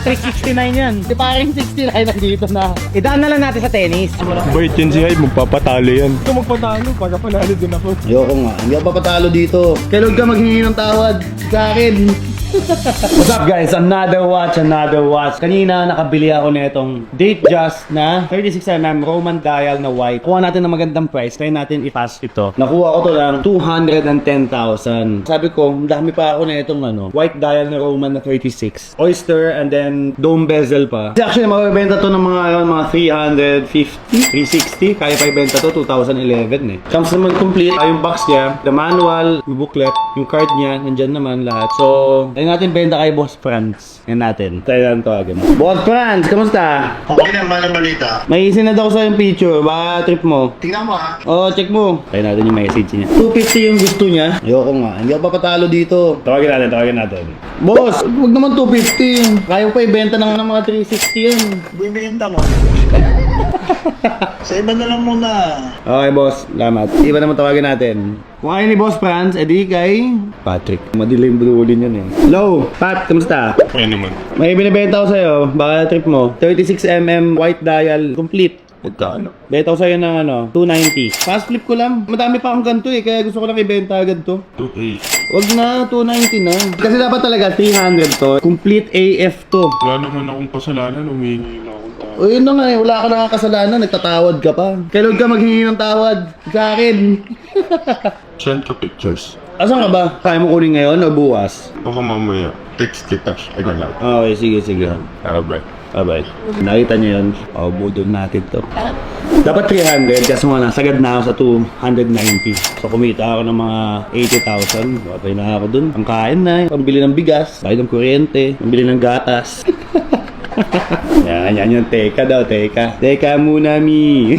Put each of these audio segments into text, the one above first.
Patrick 69 yan. Si paring 69 nandito na. Idaan na lang natin sa tennis. Bait yan si Hyde, magpapatalo yan. Kung magpatalo, pagka panalo din ako. Ayoko nga, hindi ako papatalo dito. Kailan ka maghingi ng tawad sa akin? What's up guys? Another watch. Kanina nakabili ako nitong Datejust na 36mm Roman dial na white. Kuha natin ng magandang price. Try natin i-pass ito. Nakuha ko to lang 210,000. Sabi ko, dami pa ako na itong white dial na Roman na 36. Oyster and then dome bezel pa. Kasi actually mabibenta to ng mga 350, 360. Kaya pa ibenta to 2011 eh. Comes naman complete. Yung box niya, the manual, yung booklet, yung card niya, nandyan naman lahat. So, tayo natin benta kay Boss Franz. Yan natin. Tayo natin tawagin. Boss Franz, kamusta? Okay naman ang balita. May isinad ako sa yung picture. Baka trip mo. Tingnan mo ha. Oo, check mo. Tayo natin yung message niya. 250 yung gusto niya. Ayoko nga, hindi ako papatalo dito. Tawagin natin. Boss, huwag naman 250. Kaya ko pa ibenta ng mga 360 yan. Bumibenta mo. Sa iba na lang muna. Okay, boss. Salamat. Iba naman tawagin natin. Kung ayaw ni Boss Franz, edi kay Patrick. Madilim bululin yan eh. Hello, Pat. Kamusta? Okay naman. May binibenta ko sa'yo. Baka trip mo. 36mm white dial. Complete. Magkano? Beta ko sa'yo ng 290. Fast flip ko lang. Madami pa akong ganito eh. Kaya gusto ko lang ibenta agad to. 2.8. Wag na, 290 na. Kasi dapat talaga 300 to. Complete AF to. Wala naman akong kasalanan, humingi na akong tao. O yun na nga eh, wala ka na nga kasalanan, nagtatawad ka pa. Kailan ka maghingi ng tawad sa akin? Send ka pictures. Asan ka ba? Kaya mo kunin ngayon o bukas? Baka mamaya, text kita. Ay, lang. Okay, sige. Bye. Bye-bye. Nakita niyo yun? O, budol natin to. Dapat 300, kasi nga nasagad na ako sa 290. So kumita ako ng mga 80,000. Batay na ako dun. Ang kain na, pambili ng bigas, bayad ng kuryente, pambili ng gatas. yan yung teka daw. Teka muna, mi.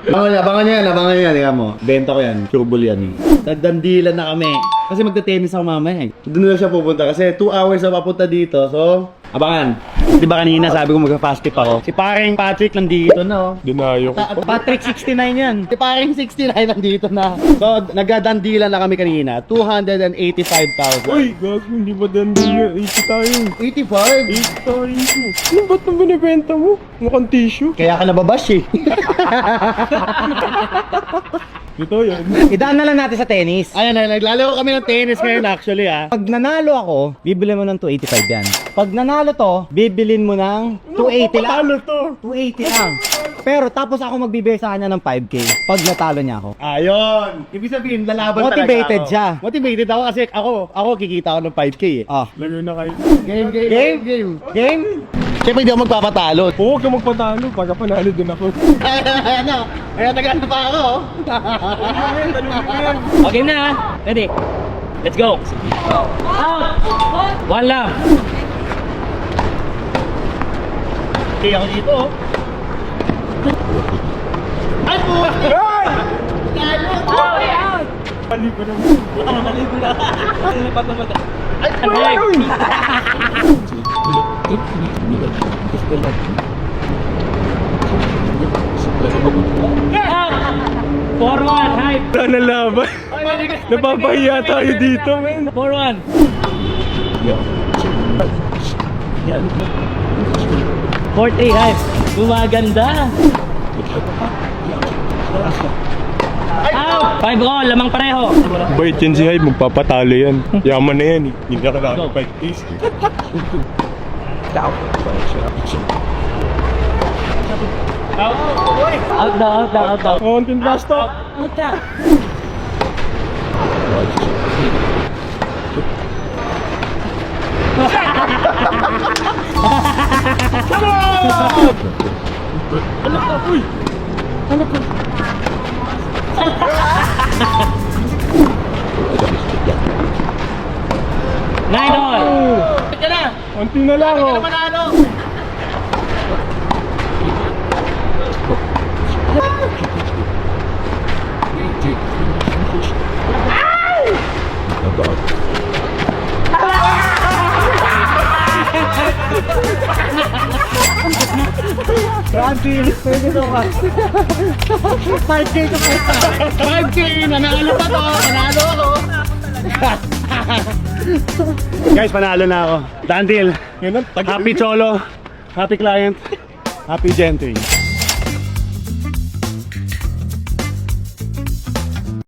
Abangan niya. Tingnan mo. Benta ko yan. Trouble yan. Nagdandilan na kami. Kasi magta-tennis ako mamaya eh. Doon na siya pupunta kasi 2 hours na papunta dito. So, abangan. Di ba kanina sabi ko mag-fast tip ako? Si paring Patrick nandito na oh. Dinayo ko. Patrick 69 yan. Si paring 69 nandito na. So, nagdadandilan na kami kanina. 285,000. Uy, gago, hindi ba dandila? 80 tayo. 85? 80 tayo. Ano ba't nang binibenta mo? Mukhang tissue. Kaya ka nababash eh. Ito yan. Idaan na lang natin sa tennis. Ayan na, naglalaro kami ng tennis ngayon actually ah. Pag nanalo ako, bibili mo ng 285 yan. Pag nanalo to, bibilin mo ng 280 lang. Ano to? 280 lang. Pero tapos ako magbibigay sa kanya ng 5K pag natalo niya ako. Ayun! Ibig sabihin, lalaban Motivated talaga ako. siya. Motivated ako kasi ako kikita ako ng 5K eh. Ah. Lagay na kayo. Game? Siyempre hindi ako magpapatalo. Oo, huwag ka magpatalo. Pagka panalo din ako. Kaya nagano pa ako. Okay na. Ready? Let's go. Out. One love. Hindi ako dito. Ay po! Paligo na. Ay. Forward, hype. Wala na laban. Napapahiya tayo dito, men. Forward. Court A, hype. Gumaganda. Out. 5 goal, lamang pareho. Bait yan si Hyde, magpapatalo yan. Yaman na yan eh. Hindi na kailangan 5 days. Out daw. Konting last stop. Out daw. Nine all. Konti na lang oh. Francis, pwede to ka. 5K to 5K, nanalo pa to, nanalo ako. Guys, panalo na ako. Done deal. Yun ang Happy Cholo. Happy client. Happy Gentry.